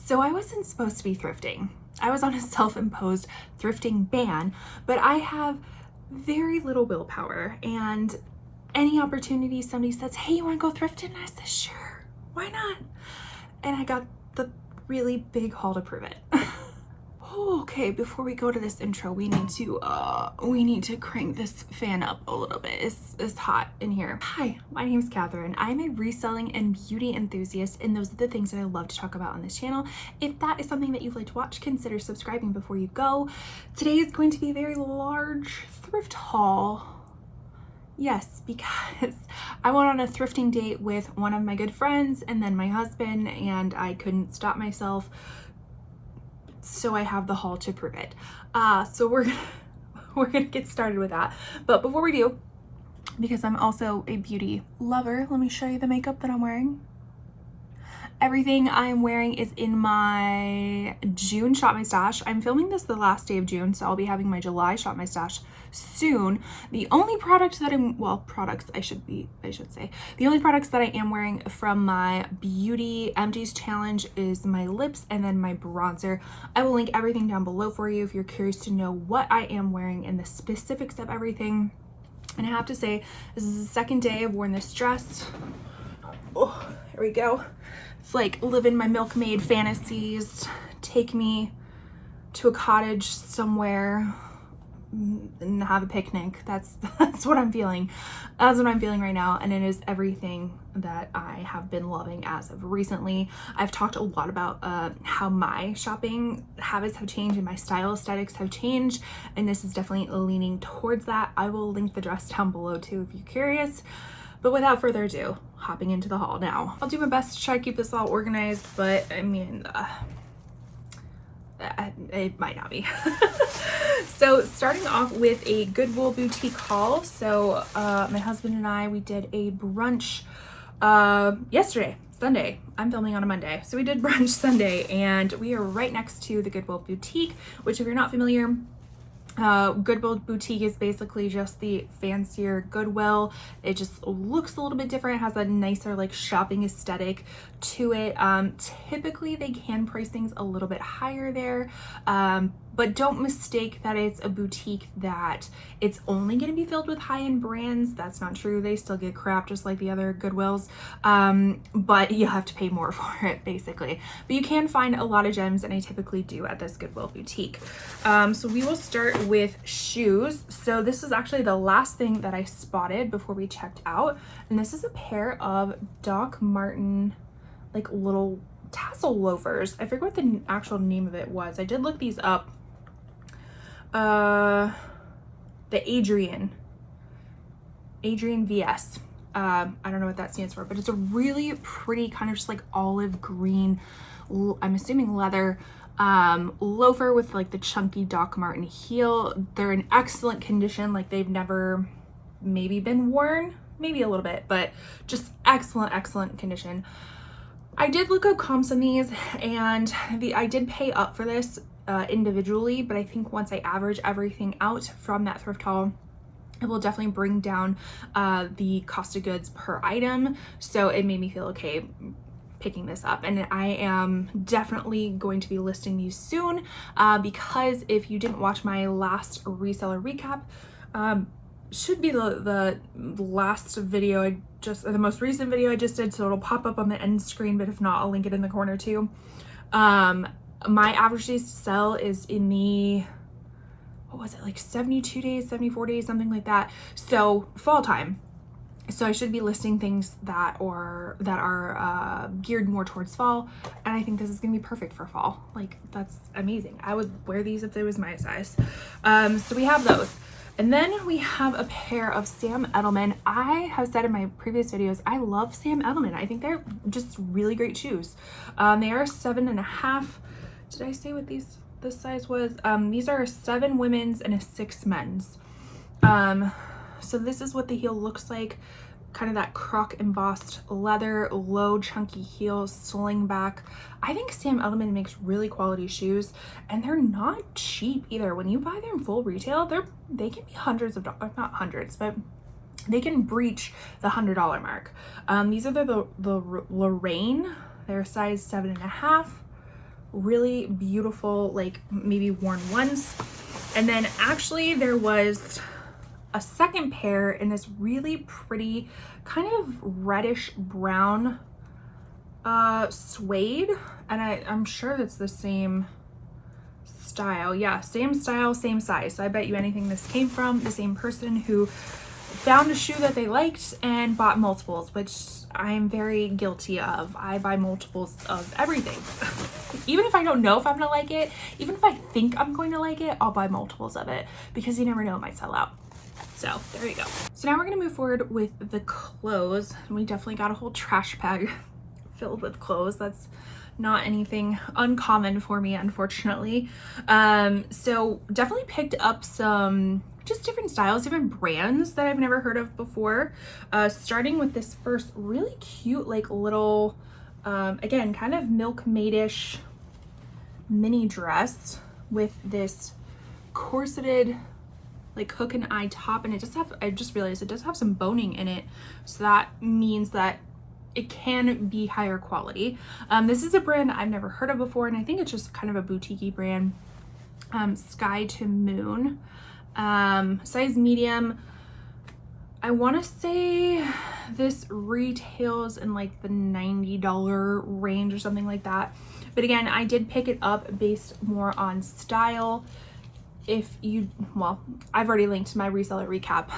So I wasn't supposed to be thrifting. I was on a self-imposed thrifting ban, but I have very little willpower, and any opportunity somebody says, hey, you want to go thrifting? I said, sure, why not? And I got the really big haul to prove it. Okay, before we go to this intro, we need to crank this fan up a little bit. It's hot in here. Hi, my name is Catherine. I'm a reselling and beauty enthusiast, and those are the things that I love to talk about on this channel. If that is something that you'd like to watch, consider subscribing before you go. Today is going to be a very large thrift haul. Yes, because I went on a thrifting date with one of my good friends and then my husband, and I couldn't stop myself. So I have the haul to prove it. So we're gonna get started with that. But before we do, because I'm also a beauty lover, let me show you the makeup that I'm wearing. Everything I'm wearing is in my June Shop My Stash. I'm filming this the last day of June, so I'll be having my July Shop My Stash soon. The only product that I should say. The only products that I am wearing from my Beauty Empties challenge is my lips and then my bronzer. I will link everything down below for you if you're curious to know what I am wearing and the specifics of everything. And I have to say, this is the second day I've worn this dress. Oh, here we go. It's like living my milkmaid fantasies. Take me to a cottage somewhere and have a picnic. That's what I'm feeling. That's what I'm feeling right now, and it is everything that I have been loving as of recently. I've talked a lot about how my shopping habits have changed and my style aesthetics have changed, and this is definitely leaning towards that. I will link the dress down below too if you're curious. But without further ado, hopping into the haul now. I'll do my best to try to keep this all organized, but I mean, it might not be. So starting off with a Goodwill boutique haul. So my husband and I, we did a brunch yesterday, Sunday. I'm filming on a Monday. So we did brunch Sunday, and we are right next to the Goodwill boutique, which if you're not familiar, Goodwill boutique is basically just the fancier Goodwill. It just looks a little bit different. It has a nicer like shopping aesthetic to it. Typically they can price things a little bit higher there, but don't mistake that it's a boutique that it's only going to be filled with high-end brands. That's not true. They still get crap just like the other Goodwills, but you have to pay more for it basically. But you can find a lot of gems, and I typically do at this Goodwill boutique. So we will start with shoes. So this is actually the last thing that I spotted before we checked out, and this is a pair of Doc Marten like little tassel loafers. I forget what the actual name of it was. I did look these up. The Adrian VS. I don't know what that stands for, but it's a really pretty kind of just like olive green, I'm assuming leather, loafer with like the chunky Doc Marten heel. They're in excellent condition. Like they've never maybe been worn, maybe a little bit, but just excellent condition. I did look up comps on these, and I did pay up for this individually, but I think once I average everything out from that thrift haul, it will definitely bring down the cost of goods per item. So it made me feel okay picking this up, and I am definitely going to be listing these soon, because if you didn't watch my last reseller recap, should be the last video the most recent video I just did, so it'll pop up on the end screen, but if not, I'll link it in the corner too. My average days to sell is in the, what was it, like 72 days, 74 days, something like that. So fall time. So I should be listing things that are geared more towards fall, and I think this is gonna be perfect for fall. Like, that's amazing. I would wear these if it was my size. So we have those. And then we have a pair of Sam Edelman. I have said in my previous videos, I love Sam Edelman. I think they're just really great shoes. They are 7.5. Did I say what this size was? These are 7 women's and a 6 men's. So this is what the heel looks like. Kind of that croc embossed leather, low chunky heel, sling back. I think Sam Edelman makes really quality shoes, and they're not cheap either. When you buy them full retail, they can be hundreds of dollars, not hundreds, but they can breach the $100 mark. These are the Lorraine. They're size 7.5. really beautiful, like maybe worn once. And then actually there was a second pair in this really pretty kind of reddish brown suede, and I'm sure that's the same style. Yeah, same style, same size. So I bet you anything this came from the same person who found a shoe that they liked and bought multiples, which I'm very guilty of. I buy multiples of everything. Even if I don't know if I'm gonna like it, even if I think I'm going to like it, I'll buy multiples of it because you never know, it might sell out. So there you go. So now we're gonna move forward with the clothes. We definitely got a whole trash bag filled with clothes. That's not anything uncommon for me, unfortunately. So definitely picked up some just different styles, different brands that I've never heard of before. Starting with this first really cute, like little, again, kind of milkmaid-ish mini dress with this corseted like hook and eye top, and I just realized it does have some boning in it, so that means that it can be higher quality. This is a brand I've never heard of before, and I think it's just kind of a boutique-y brand. Sky to Moon, size medium. I want to say this retails in like the $90 range or something like that. But again, I did pick it up based more on style. If you, well, I've already linked my reseller recap,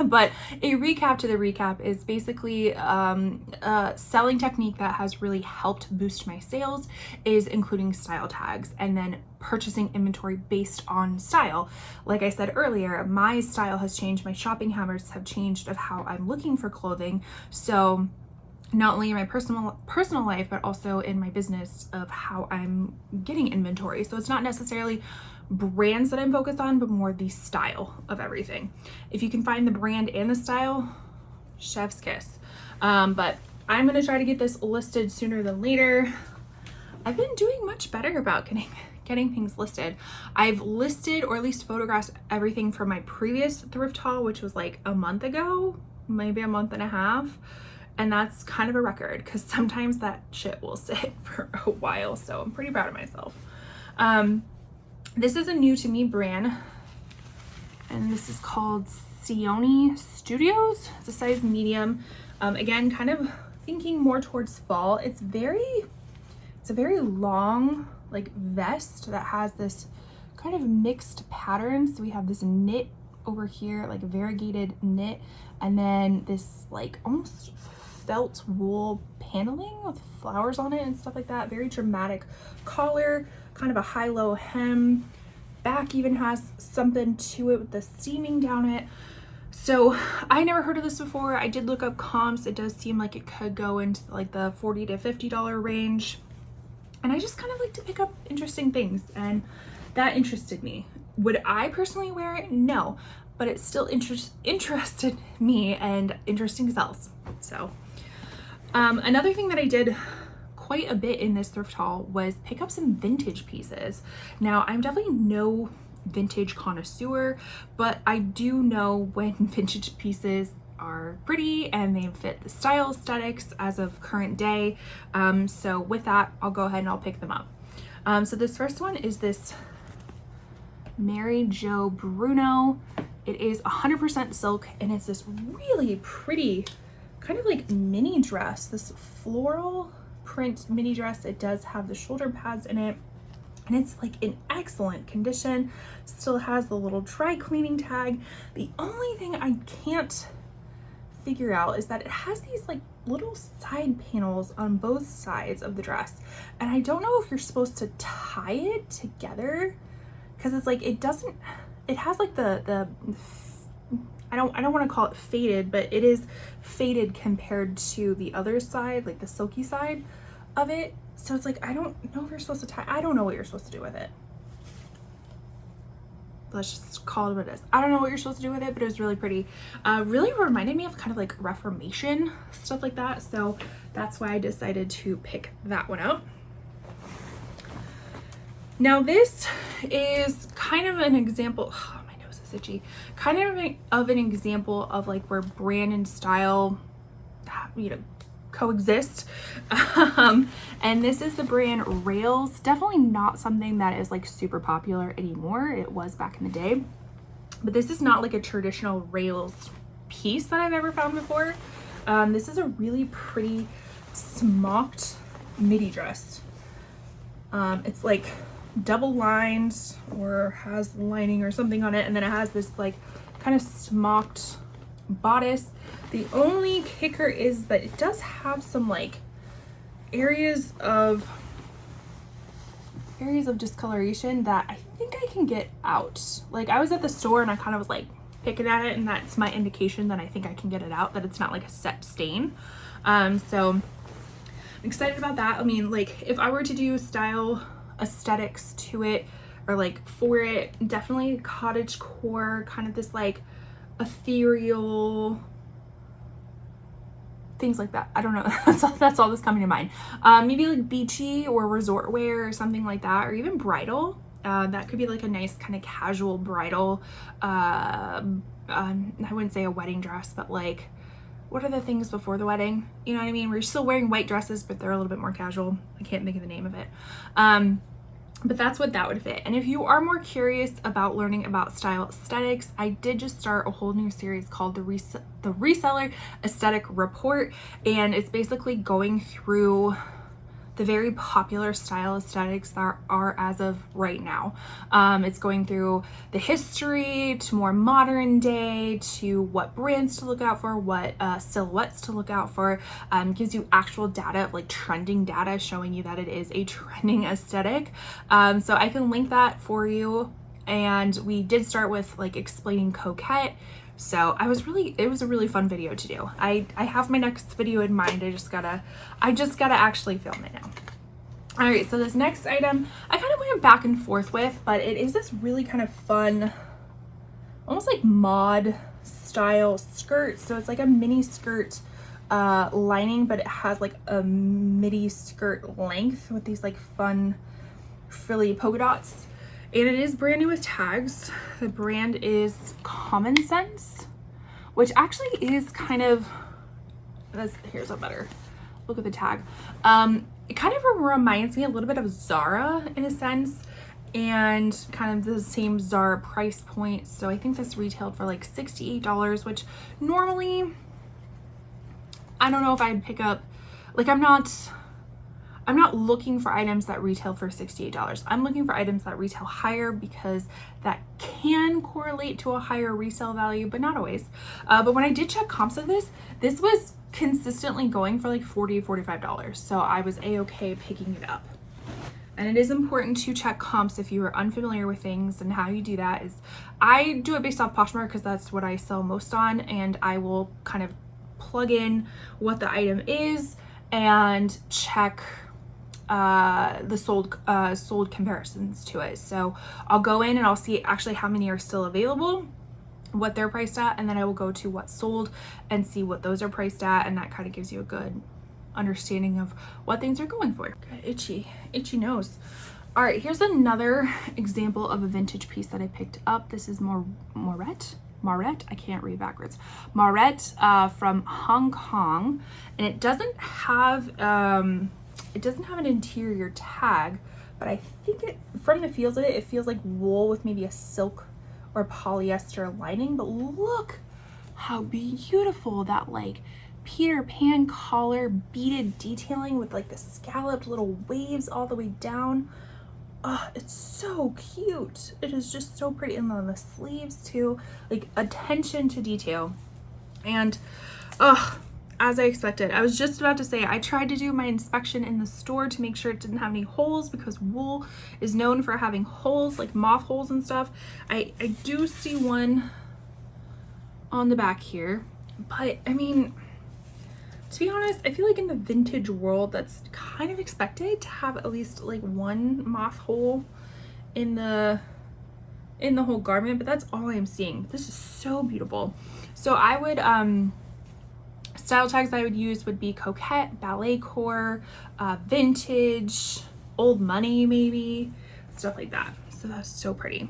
but a recap to the recap is basically a selling technique that has really helped boost my sales is including style tags and then purchasing inventory based on style. Like I said earlier, my style has changed, my shopping habits have changed of how I'm looking for clothing. So not only in my personal life, but also in my business of how I'm getting inventory. So it's not necessarily brands that I'm focused on, but more the style of everything. If you can find the brand and the style, chef's kiss. But I'm gonna try to get this listed sooner than later. I've been doing much better about getting things listed. I've listed or at least photographed everything from my previous thrift haul, which was like a month ago, maybe a month and a half. And that's kind of a record because sometimes that shit will sit for a while. So I'm pretty proud of myself. This is a new to me brand, and this is called Sioni Studios. It's a size medium. Again, kind of thinking more towards fall. It's a very long like vest that has this kind of mixed patterns. So we have this knit over here, like a variegated knit, and then this like almost felt wool paneling with flowers on it and stuff like that. Very dramatic collar, kind of a high-low hem. Back even has something to it with the seaming down it. So I never heard of this before. I did look up comps. It does seem like it could go into like the $40 to $50 range. And I just kind of like to pick up interesting things, and that interested me. Would I personally wear it? No, but it still interested me, and interesting sells. So another thing that I did quite a bit in this thrift haul was pick up some vintage pieces. Now, I'm definitely no vintage connoisseur, but I do know when vintage pieces are pretty and they fit the style aesthetics as of current day. So with that, I'll go ahead and I'll pick them up. So this first one is this Mary Jo Bruno. It is 100% silk, and it's this really pretty kind of like mini dress, this floral print mini dress. It does have the shoulder pads in it, and it's like in excellent condition. Still has the little dry cleaning tag. The only thing I can't figure out is that it has these like little side panels on both sides of the dress, and I don't know if you're supposed to tie it together, because it's like it has like the I don't want to call it faded, but it is faded compared to the other side, like the silky side of it. So it's like, I don't know if you're supposed to tie, I don't know what you're supposed to do with it. Let's just call it what it is. I don't know what you're supposed to do with it, but it was really pretty. Really reminded me of kind of like Reformation, stuff like that. So that's why I decided to pick that one out. Now this is kind of an example, oh, my nose is itchy, kind of an example of like where brand and style, you know, coexist. And this is the brand Rails. Definitely not something that is like super popular anymore. It was back in the day, but this is not like a traditional Rails piece that I've ever found before. This is a really pretty smocked midi dress. It's like double lined or has lining or something on it, and then it has this like kind of smocked bodice. The only kicker is that it does have some like areas of discoloration that I think I can get out. Like I was at the store and I kind of was like picking at it, and that's my indication that I think I can get it out, that it's not like a set stain. So I'm excited about that. I mean, like if I were to do style aesthetics to it or like for it, definitely cottage core, kind of this like ethereal things like that. I don't know. That's all that's coming to mind. Maybe like beachy or resort wear or something like that, or even bridal. That could be like a nice kind of casual bridal. I wouldn't say a wedding dress, but like, what are the things before the wedding? You know what I mean? We're still wearing white dresses, but they're a little bit more casual. I can't think of the name of it. But that's what that would fit. And if you are more curious about learning about style aesthetics, I did just start a whole new series called the Reseller Aesthetic Report. And it's basically going through the very popular style aesthetics that are as of right now. It's going through the history to more modern day, to what brands to look out for, what silhouettes to look out for. Gives you actual data, like trending data, showing you that it is a trending aesthetic. So I can link that for you. And we did start with like explaining coquette. So it was a really fun video to do. I have my next video in mind. I just gotta actually film it now. All right, so this next item, I kind of went back and forth with, but it is this really kind of fun, almost like mod style skirt. So it's like a mini skirt lining, but it has like a midi skirt length with these like fun frilly polka dots. And it is brand new with tags. The brand is Common Sense, which actually is kind of, here's a better look at the tag. It kind of reminds me a little bit of Zara in a sense, and kind of the same Zara price point. So I think this retailed for like $68, which normally, I don't know if I'd pick up, like I'm not looking for items that retail for $68. I'm looking for items that retail higher because that can correlate to a higher resale value, but not always. But when I did check comps of this was consistently going for like $40, $45. So I was a-okay picking it up. And it is important to check comps if you are unfamiliar with things, and how you do that is I do it based off Poshmark because that's what I sell most on, and I will kind of plug in what the item is and check the sold comparisons to it. So I'll go in and I'll see actually how many are still available, what they're priced at, and then I will go to what sold and see what those are priced at, and that kind of gives you a good understanding of what things are going for. Got itchy nose. All right, here's another example of a vintage piece that I picked up. This is Moret, I can't read backwards. Moret from Hong Kong, and it doesn't have an interior tag, but I think from the feels of it, it feels like wool with maybe a silk or polyester lining. But look how beautiful that like Peter Pan collar beaded detailing with like the scalloped little waves all the way down. Oh, it's so cute. It is just so pretty. And on the sleeves too, like attention to detail. And as I expected, I was just about to say, I tried to do my inspection in the store to make sure it didn't have any holes, because wool is known for having holes, like moth holes and stuff. I do see one on the back here, but I mean, to be honest, I feel like in the vintage world, that's kind of expected to have at least like one moth hole in the whole garment, but that's all I'm seeing. This is so beautiful. So I would, style tags I would use would be coquette, ballet core, vintage, old money maybe, stuff like that. So that's so pretty.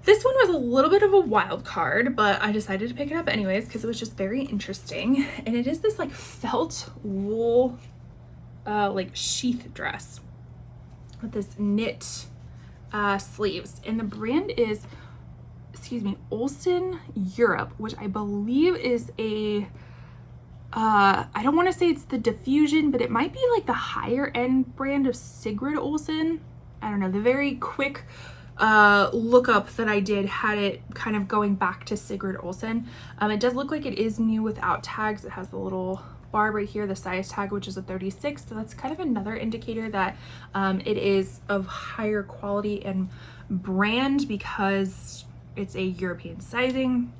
This one was a little bit of a wild card, but I decided to pick it up anyways because it was just very interesting. And it is this like felt wool like sheath dress with this knit sleeves. And the brand is, excuse me, Olsen Europe, which I believe is a I don't want to say it's the diffusion, but it might be like the higher end brand of Sigrid Olsen. I don't know. The very quick lookup that I did had it kind of going back to Sigrid Olsen. It does look like it is new without tags. It has the little bar right here, the size tag, which is a 36. So that's kind of another indicator that it is of higher quality and brand because it's a European sizing.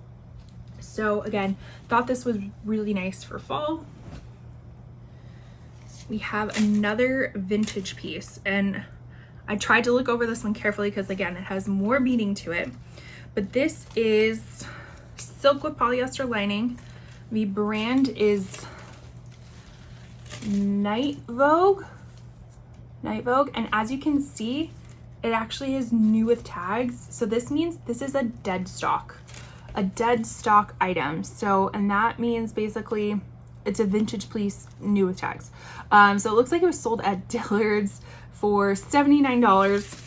So again, thought this was really nice for fall. We have another vintage piece, and I tried to look over this one carefully because again, it has more beading to it, but this is silk with polyester lining. The brand is Night Vogue, and as you can see, it actually is new with tags. So this means this is a dead stock item. So, and that means basically it's a vintage piece new with tags. So it looks like it was sold at Dillard's for $79,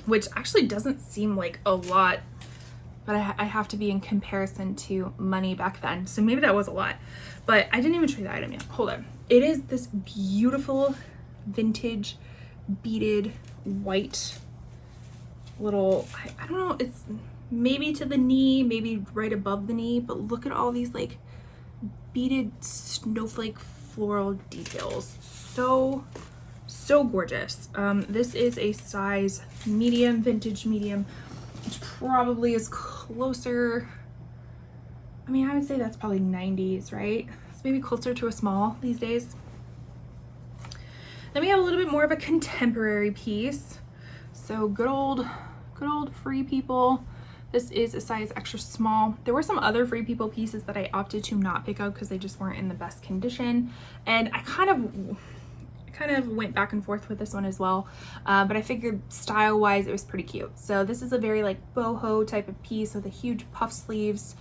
which actually doesn't seem like a lot, but I have to be in comparison to money back then. So maybe that was a lot, but I didn't even show you the item yet. Hold on. It is this beautiful vintage beaded white little, I don't know, it's maybe to the knee, maybe right above the knee, but look at all these like beaded snowflake floral details. So gorgeous. This is a size medium, vintage medium, which probably is closer, I mean, I would say that's probably 90s, right? It's maybe closer to a small these days. Then we have a little bit more of a contemporary piece. So good old Free People. This is a size extra small. There were some other Free People pieces that I opted to not pick up because they just weren't in the best condition. And I kind of went back and forth with this one as well, but I figured style wise it was pretty cute. So this is a very like boho type of piece with a huge puff sleeves,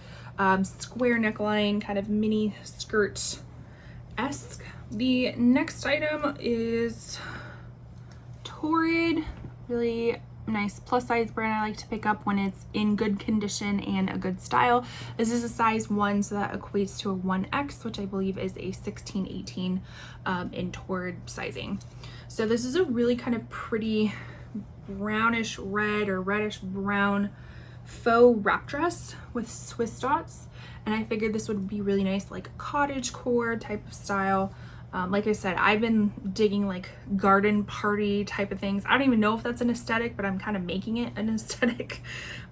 square neckline, kind of mini skirt-esque. The next item is Torrid, really nice plus size brand I like to pick up when it's in good condition and a good style. This is a size 1, so that equates to a 1X, which I believe is a 16-18 in Torrid sizing. So this is a really kind of pretty brownish red or reddish brown faux wrap dress with Swiss dots, and I figured this would be really nice, like cottage core type of style. Like I said, I've been digging like garden party type of things. I don't even know if that's an aesthetic, but I'm kind of making it an aesthetic.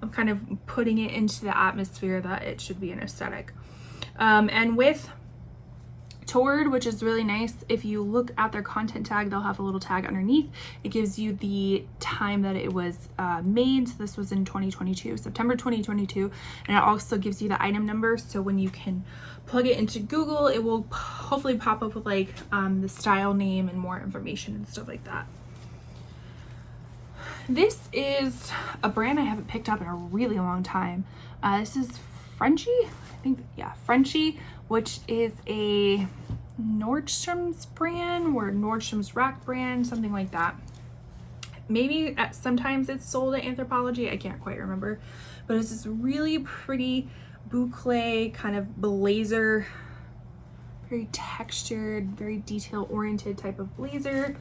I'm kind of putting it into the atmosphere that it should be an aesthetic. And with Torrid, which is really nice, if you look at their content tag, they'll have a little tag underneath. It gives you the time that it was made. So this was in 2022, September 2022, and it also gives you the item number. So when you can plug it into Google, it will hopefully pop up with like the style name and more information and stuff like that. This is a brand I haven't picked up in a really long time. This is Frenchie, I think, yeah, Frenchie, which is a Nordstrom's brand or Nordstrom's Rack brand, something like that. Maybe sometimes it's sold at Anthropologie, I can't quite remember, but it's this really pretty boucle kind of blazer, very textured, very detail oriented type of blazer.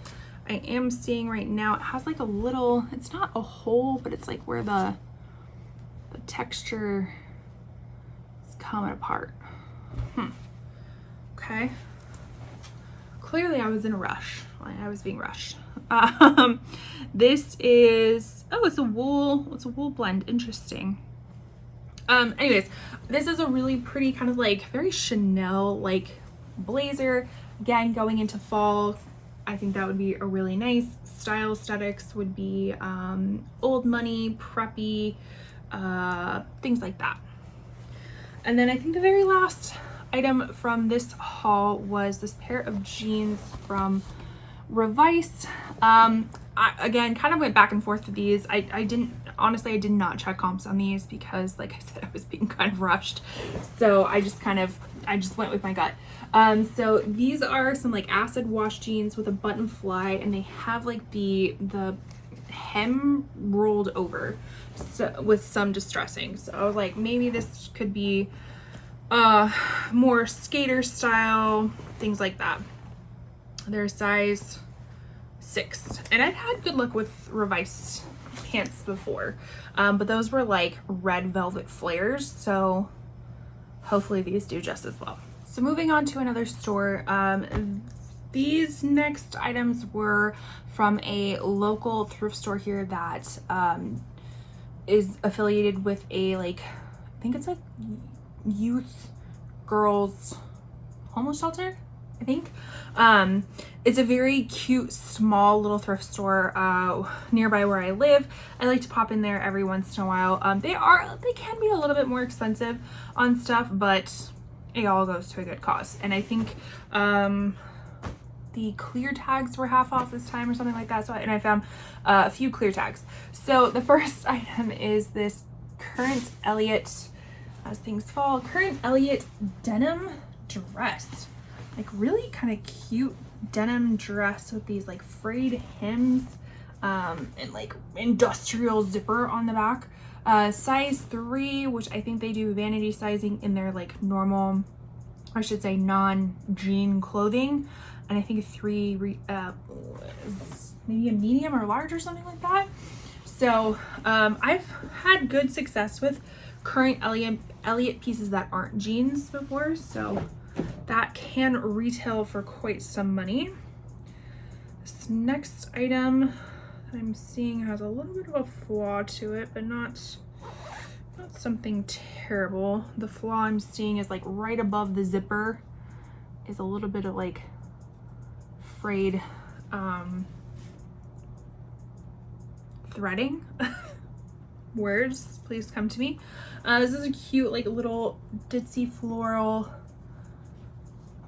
I am seeing right now it has like a little, it's not a hole, but it's like where the texture is coming apart. Okay, clearly I was in a rush. I was being rushed. This is, oh, it's a wool blend. Interesting. Anyways, this is a really pretty kind of like very Chanel like blazer. Again, going into fall, I think that would be a really nice style. Aesthetics would be old money, preppy, things like that. And then I think the very last item from this haul was this pair of jeans from Revice. I again kind of went back and forth with these. I didn't honestly, I did not check comps on these because, like I said, I was being kind of rushed. So I just went with my gut. So these are some like acid wash jeans with a button fly, and they have like the hem rolled over, so with some distressing. So I was like, maybe this could be more skater style, things like that. They're size 6, and I've had good luck with Revice pants before, but those were like red velvet flares, so hopefully these do just as well. So moving on to another store, these next items were from a local thrift store here that is affiliated with a, like, I think it's like youth girls homeless shelter, I think. It's a very cute, small little thrift store nearby where I live. I like to pop in there every once in a while. They can be a little bit more expensive on stuff, but it all goes to a good cause. And I think the clear tags were half off this time or something like that. So I found a few clear tags. So the first item is this Current Elliott, as things fall, Current Elliott denim dress. Like really kind of cute denim dress with these like frayed hems and like industrial zipper on the back. Size 3, which I think they do vanity sizing in their like normal, I should say non-jean clothing. And I think 3 maybe a medium or large or something like that. So I've had good success with Current Elliott pieces that aren't jeans before, so that can retail for quite some money. This next item I'm seeing has a little bit of a flaw to it, but not something terrible. The flaw I'm seeing is like right above the zipper is a little bit of like frayed threading. Words, please come to me. This is a cute like little ditzy floral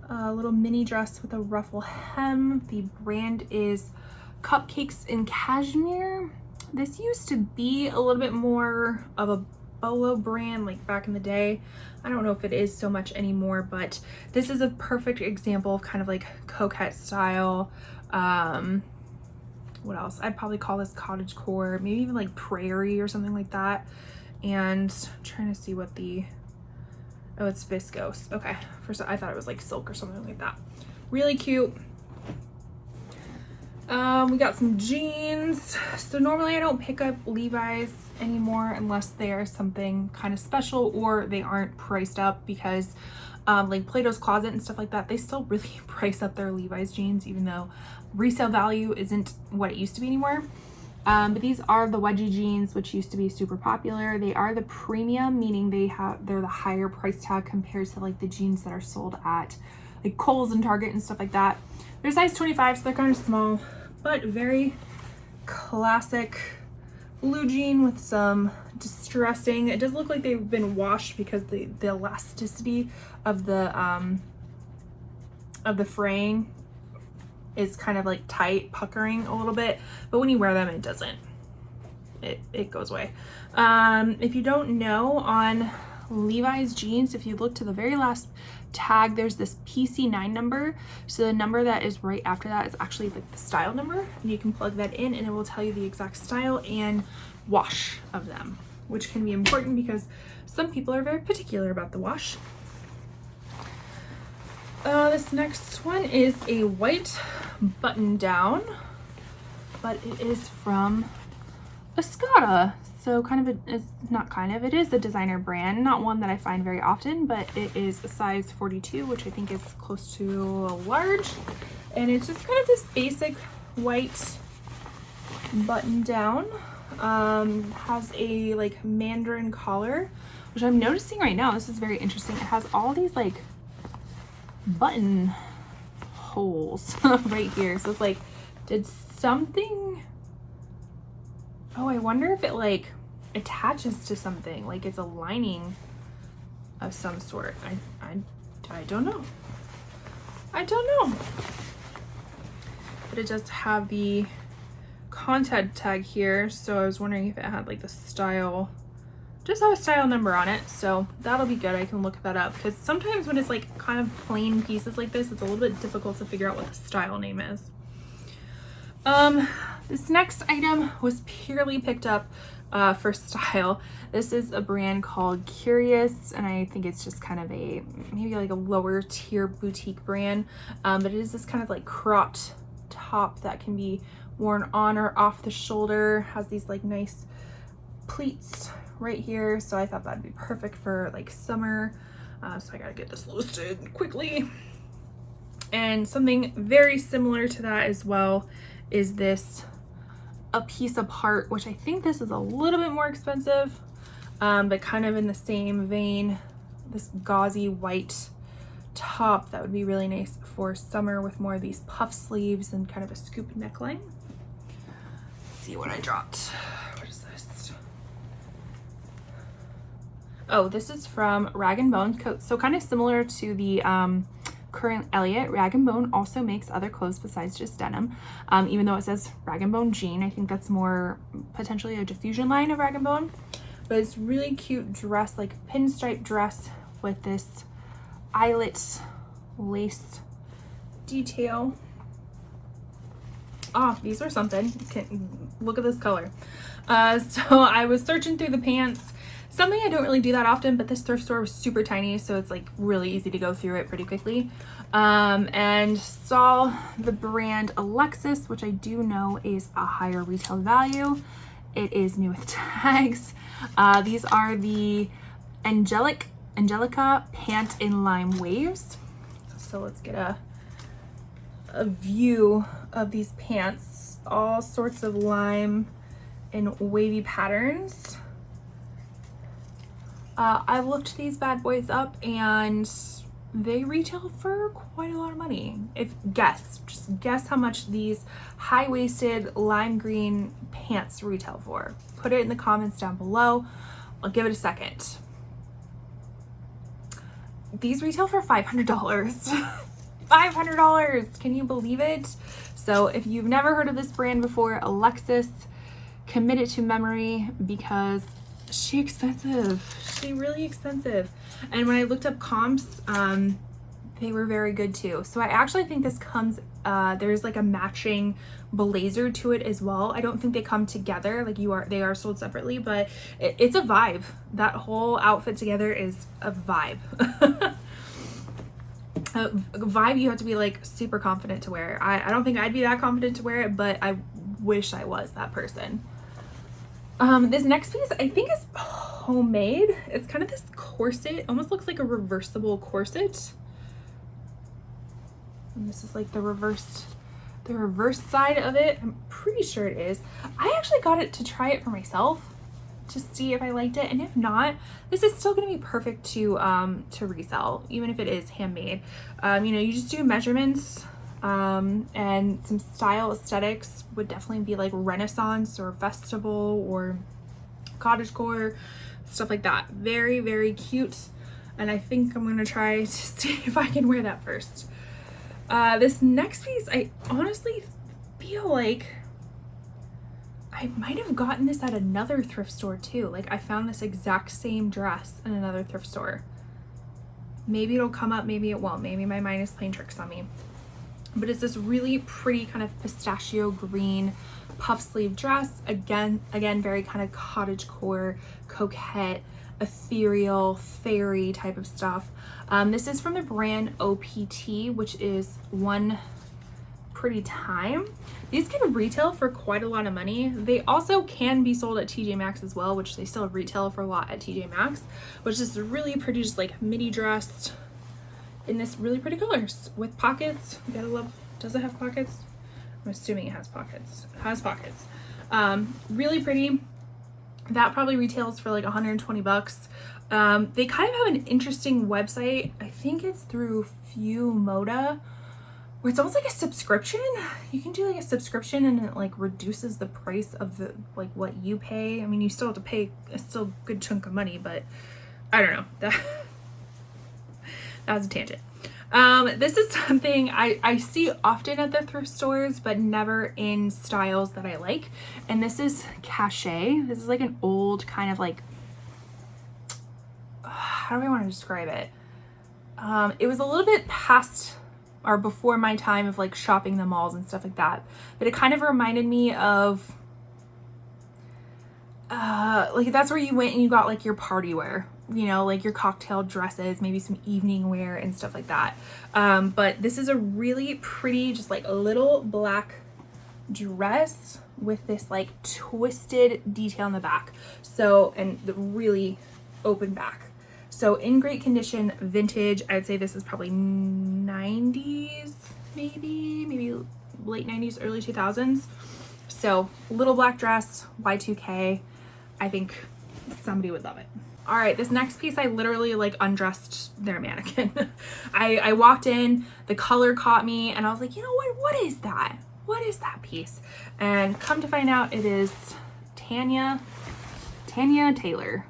little mini dress with a ruffle hem. The brand is Cupcakes in Cashmere. This used to be a little bit more of a Bolo brand like back in the day. I don't know if it is so much anymore, but this is a perfect example of kind of like coquette style. What else? I'd probably call this cottagecore, maybe even like prairie or something like that. And I'm trying to see what the, oh, it's viscose. Okay, first I thought it was like silk or something like that. Really cute. We got some jeans. So normally I don't pick up Levi's anymore unless they are something kind of special or they aren't priced up, because like Plato's Closet and stuff like that, they still really price up their Levi's jeans, even though resale value isn't what it used to be anymore. But these are the wedgie jeans, which used to be super popular. They are the premium, meaning they're the higher price tag compared to like the jeans that are sold at like Kohl's and Target and stuff like that. They're size 25, so they're kind of small, but very classic blue jean with some distressing. It does look like they've been washed because the elasticity of the fraying is kind of like tight, puckering a little bit, but when you wear them, it doesn't. It goes away. If you don't know, on Levi's jeans, if you look to the very last tag, there's this PC9 number. So the number that is right after that is actually like the style number, and you can plug that in and it will tell you the exact style and wash of them, which can be important because some people are very particular about the wash. This next one is a white button down, but it is from Escada. So it is a designer brand, not one that I find very often, but it is a size 42, which I think is close to a large. And it's just kind of this basic white button down. Has a like mandarin collar, which I'm noticing right now. This is very interesting. It has all these like button holes right here. So it's like, did something, oh, I wonder if it like attaches to something, like it's a lining of some sort. I don't know. I don't know. But it does have the contact tag here, so I was wondering if it had like the style, just have a style number on it, so that'll be good. I can look that up, because sometimes when it's like kind of plain pieces like this, it's a little bit difficult to figure out what the style name is. This next item was purely picked up for style. This is a brand called Curious, and I think it's just kind of a maybe like a lower tier boutique brand, but it is this kind of like cropped top that can be worn on or off the shoulder, has these like nice pleats right here, so I thought that'd be perfect for like summer. So I gotta get this listed quickly. And something very similar to that as well is this A Piece Apart, which I think this is a little bit more expensive, but kind of in the same vein. This gauzy white top that would be really nice for summer with more of these puff sleeves and kind of a scoop neckline. Let's see what I dropped. What is this? Oh, this is from Rag & Bone. So kind of similar to the current Elliot, Rag & Bone also makes other clothes besides just denim. Even though it says Rag & Bone jean, I think that's more potentially a diffusion line of Rag & Bone. But it's really cute dress, like pinstripe dress with this eyelet lace detail. Oh, these are something. Look at this color. So I was searching through the pants. Something I don't really do that often, but this thrift store was super tiny, so it's like really easy to go through it pretty quickly. And saw the brand Alexis, which I do know is a higher retail value. It is new with tags. These are the Angelica Pant in Lime Waves. So let's get a view of these pants. All sorts of lime and wavy patterns. I looked these bad boys up and they retail for quite a lot of money. Just guess how much these high-waisted lime green pants retail for. Put it in the comments down below. I'll give it a second. These retail for $500. $500! Can you believe it? So if you've never heard of this brand before, Alexis, commit it to memory because she expensive. She really expensive. And when I looked up comps, they were very good too. So I actually think this comes, there's like a matching blazer to it as well. I don't think they come together, like they are sold separately, but it's a vibe. That whole outfit together is a vibe. A vibe you have to be like super confident to wear. I don't think I'd be that confident to wear it, but I wish I was that person. This next piece I think is homemade. It's kind of this corset, almost looks like a reversible corset. And this is like the reverse side of it. I'm pretty sure it is. I actually got it to try it for myself to see if I liked it, and if not, this is still going to be perfect to resell, even if it is handmade. You know, you just do measurements, and some style aesthetics would definitely be like Renaissance or festival or cottagecore, stuff like that. Very, very cute, and I think I'm gonna try to see if I can wear that first. This next piece, I honestly feel like I might have gotten this at another thrift store too. Like I found this exact same dress in another thrift store. Maybe it'll come up, maybe it won't. Maybe my mind is playing tricks on me. But it's this really pretty kind of pistachio green puff sleeve dress. Again, very kind of cottagecore, coquette, ethereal, fairy type of stuff. This is from the brand OPT, which is One Pretty Time. These can retail for quite a lot of money. They also can be sold at TJ Maxx as well, which they still retail for a lot at TJ Maxx, which is really pretty, just like midi dress in this really pretty colors with pockets. You gotta love, does it have pockets? I'm assuming it has pockets. It has pockets. Really pretty. That probably retails for like 120 bucks. They kind of have an interesting website. I think it's through Few Moda, where it's almost like a subscription. You can do like a subscription and it like reduces the price of the like what you pay. I mean, you still have to pay a still good chunk of money, but I don't know. That was a tangent. This is something I see often at the thrift stores, but never in styles that I like. And this is Cachet. This is like an old kind of like, how do I want to describe it? It was a little bit past or before my time of like shopping the malls and stuff like that. But it kind of reminded me of, like that's where you went and you got like your party wear, you know, like your cocktail dresses, maybe some evening wear and stuff like that. But this is a really pretty, just like a little black dress with this like twisted detail in the back. So, and the really open back. So in great condition, vintage. I'd say this is probably 90s, maybe late 90s, early 2000s. So little black dress, Y2K. I think somebody would love it. All right, this next piece, I literally like undressed their mannequin. I walked in, the color caught me, and I was like, you know what is that? What is that piece? And come to find out, it is Tanya Taylor.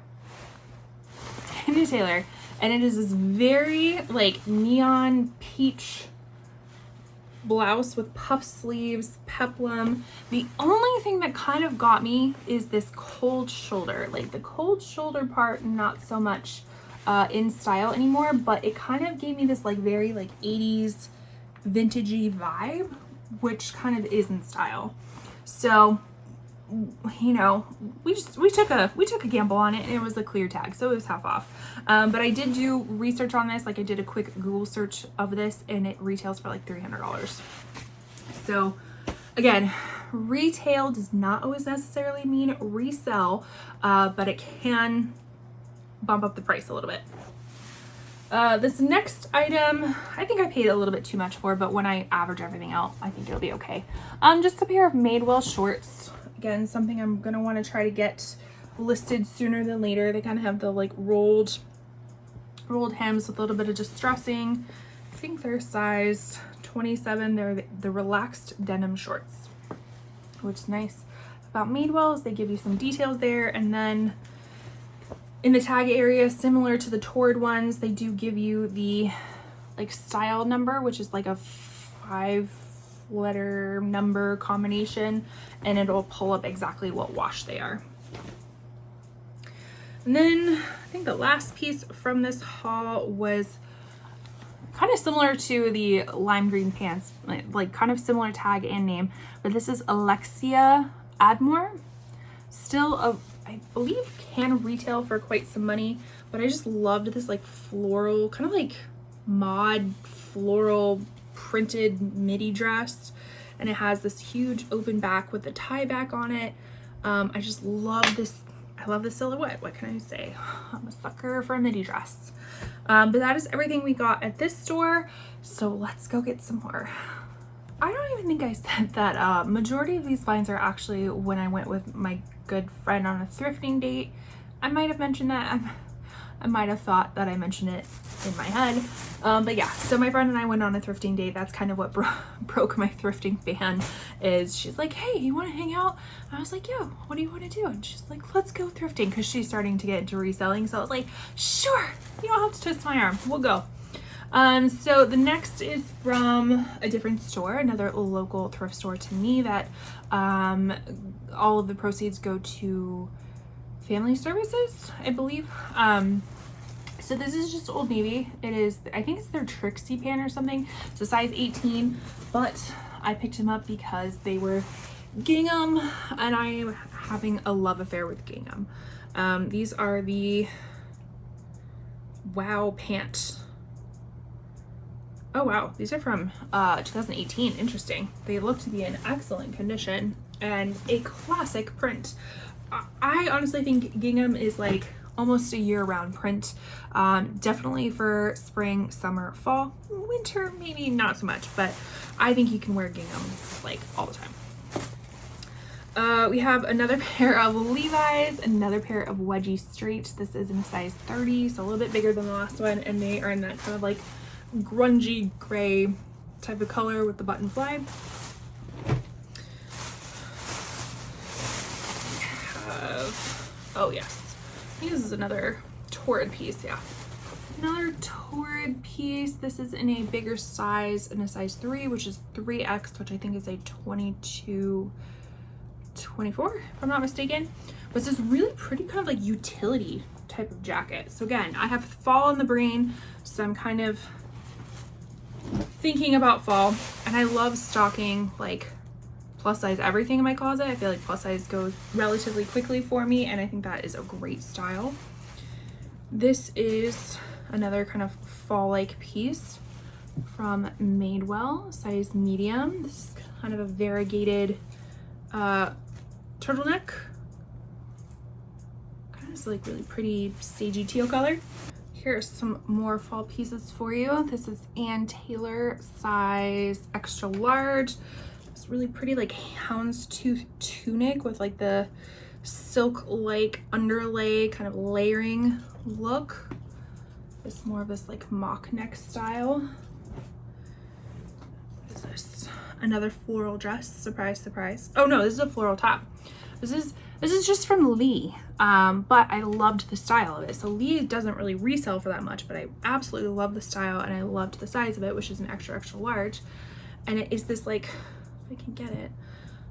Tanya Taylor, and it is this very like neon peach blouse with puff sleeves, peplum. The only thing that kind of got me is this cold shoulder. Like the cold shoulder part, not so much in style anymore, but it kind of gave me this like very like 80s vintagey vibe, which kind of is in style. So, you know, we took a gamble on it, and it was a clear tag, so it was half off. But I did do research on this. Like I did a quick Google search of this, and it retails for like $300. So again, retail does not always necessarily mean resell, but it can bump up the price a little bit. This next item, I think I paid a little bit too much for, but when I average everything out, I think it'll be okay. Just a pair of Madewell shorts. Again, something I'm gonna want to try to get listed sooner than later. They kind of have the like rolled hems with a little bit of distressing. I think they're size 27. They're the relaxed denim shorts, which is nice about Madewell is they give you some details there, and then in the tag area, similar to the Torrid ones, they do give you the like style number, which is like a 5-letter number combination, and it'll pull up exactly what wash they are. And then I think the last piece from this haul was kind of similar to the lime green pants, like kind of similar tag and name, but this is Alexia Admore. Still I believe can retail for quite some money, but I just loved this like floral, kind of like mod floral printed midi dress, and it has this huge open back with a tie back on it. I just love this. I love the silhouette. What can I say? I'm a sucker for a midi dress. But that is everything we got at this store. So let's go get some more. I don't even think I said that majority of these finds are actually when I went with my good friend on a thrifting date. I might have mentioned that. I might have thought that I mentioned it in my head. But yeah, so my friend and I went on a thrifting date. That's kind of what broke my thrifting ban is she's like, hey, you want to hang out? And I was like, yeah, what do you want to do? And she's like, let's go thrifting, because she's starting to get into reselling. So I was like, sure, you don't have to twist my arm. We'll go. So the next is from a different store, another local thrift store to me that all of the proceeds go to family services, I believe. So this is just Old Navy. It is, I think it's their Trixie pant or something. It's a size 18, but I picked them up because they were gingham, and I'm having a love affair with gingham. These are the Wow pant. Oh wow, these are from 2018. Interesting. They look to be in excellent condition and a classic print. I honestly think gingham is like almost a year-round print. Definitely for spring, summer, fall. Winter maybe not so much, but I think you can wear gingham like all the time. We have another pair of Levi's, another pair of wedgie straight. This is in a size 30, so a little bit bigger than the last one, and they are in that kind of like grungy gray type of color with the button fly. Oh yes, I think this is another Torrid piece. Yeah, Another torrid piece. This is in a bigger size, in a size 3, which is 3X, which I think is a 22, 24, if I'm not mistaken. But it's this really pretty kind of like utility type of jacket. So again, I have fall in the brain, so I'm kind of thinking about fall, and I love stocking like plus size everything in my closet. I feel like plus size goes relatively quickly for me, and I think that is a great style. This is another kind of fall-like piece from Madewell, size medium. This is kind of a variegated turtleneck. Kind of like really pretty sagey teal color. Here's some more fall pieces for you. This is Ann Taylor, size extra large. It's really pretty like houndstooth tunic with like the silk-like underlay kind of layering look. It's more of this like mock neck style. What is this? Another floral dress. Surprise, surprise. Oh no, this is a floral top. This is just from Lee, but I loved the style of it. So Lee doesn't really resell for that much, but I absolutely love the style, and I loved the size of it, which is an extra large. And it is this like, if I can get it,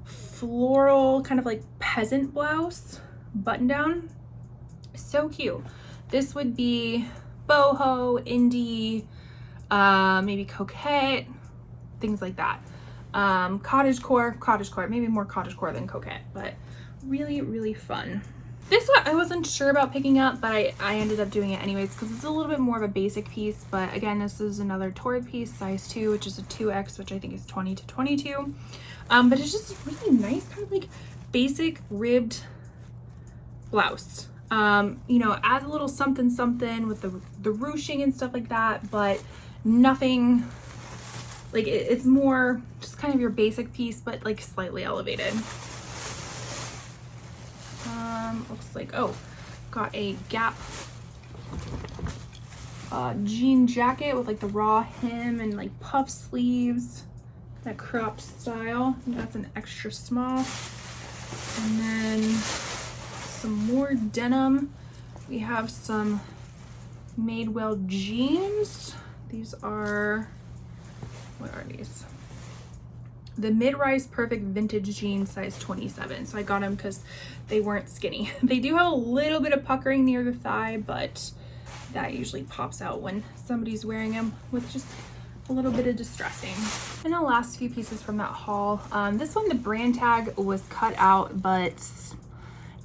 floral kind of like peasant blouse button down. So cute. This would be boho, indie, maybe coquette, things like that. Cottagecore, maybe more cottagecore than coquette, but really, really fun. This one I wasn't sure about picking up, but I ended up doing it anyways because it's a little bit more of a basic piece. But again, this is another torrid piece, size 2, which is a 2X, which I think is 20 to 22. But it's just really nice, kind of like basic ribbed blouse. You know, adds a little something something with the ruching and stuff like that, but nothing like it's more just kind of your basic piece, but like slightly elevated. Looks like, oh, got a Gap jean jacket with like the raw hem and like puff sleeves, that cropped style. That's an extra small. And then some more denim. We have some Madewell jeans. These are, what are these? The mid-rise perfect vintage jeans, size 27. So I got them because they weren't skinny. They do have a little bit of puckering near the thigh, but that usually pops out when somebody's wearing them with just a little bit of distressing. And the last few pieces from that haul. This one, the brand tag was cut out, but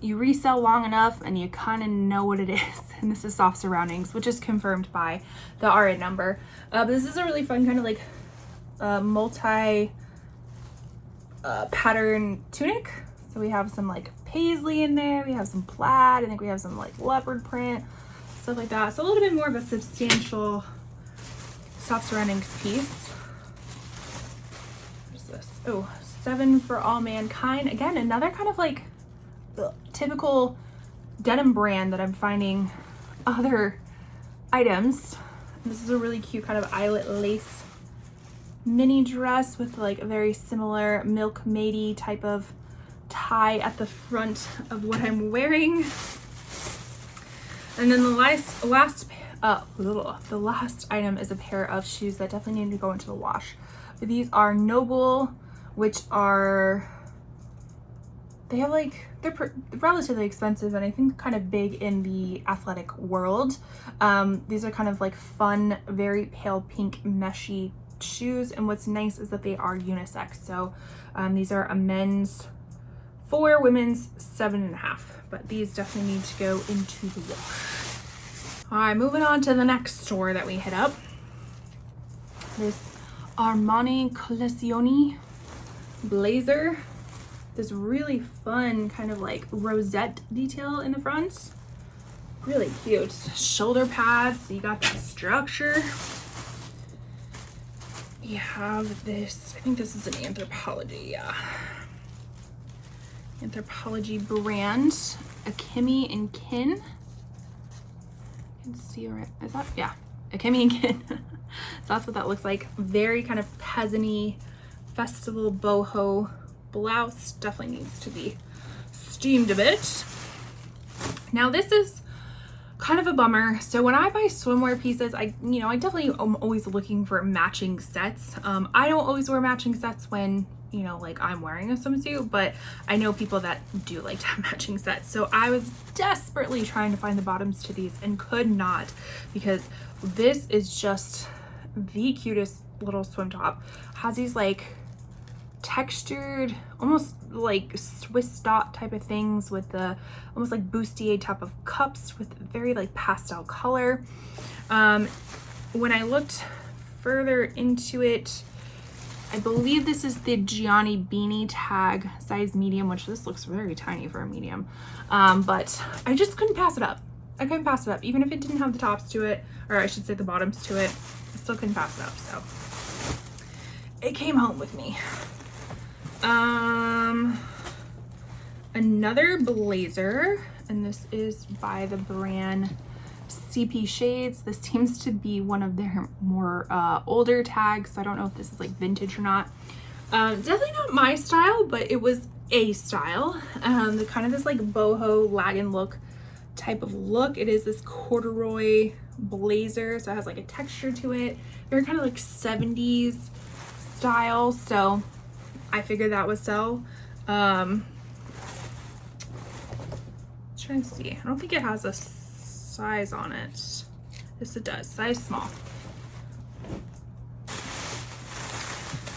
you resell long enough and you kind of know what it is. And this is Soft Surroundings, which is confirmed by the RA number. But this is a really fun kind of like multi pattern tunic. So we have some like paisley in there, we have some plaid, I think we have some like leopard print, stuff like that. So a little bit more of a substantial Soft Surroundings piece. What is this? Oh, 7 for All Mankind. Again, another kind of like typical denim brand that I'm finding other items. This is a really cute kind of eyelet lace mini dress with like a very similar milkmaid-y type of tie at the front of what I'm wearing. And then the last item is a pair of shoes that definitely need to go into the wash. These are Noble, which are, they're relatively expensive and I think kind of big in the athletic world. These are kind of like fun, very pale pink meshy shoes, and what's nice is that they are unisex. So these are a men's 4, women's 7.5, but these definitely need to go into the wash. All right, moving on to the next store that we hit up. This Armani Collezione blazer. This really fun kind of like rosette detail in the front. Really cute. Shoulder pads, so you got that structure. You have this, I think this is an Anthropologie, yeah. Anthropologie brand, Akemi and Kin. You can see, right? Is that, yeah, Akemi and Kin. So that's what that looks like. Very kind of peasant-y, festival boho blouse. Definitely needs to be steamed a bit. Now this is kind of a bummer. So when I buy swimwear pieces, I definitely am always looking for matching sets. I don't always wear matching sets when, like I'm wearing a swimsuit, but I know people that do like to have matching sets. So I was desperately trying to find the bottoms to these and could not, because this is just the cutest little swim top. Has these like textured, almost like Swiss dot type of things with the almost like bustier type of cups with very like pastel color. When I looked further into it, I believe this is the Gianni beanie tag, size medium, which this looks very tiny for a medium, but I just couldn't pass it up. I couldn't pass it up, even if it didn't have the tops to it, or I should say the bottoms to it. I still couldn't pass it up, so it came home with me. Another blazer, and this is by the brand CP Shades. This seems to be one of their more older tags, so I don't know if this is like vintage or not. Definitely not my style, but it was a style. The kind of this like boho lagging look type of look. It is this corduroy blazer, so it has like a texture to it, very kind of like 70s style, so I figured that would sell. Trying to see, I don't think it has a size on it. Yes, it does, size small.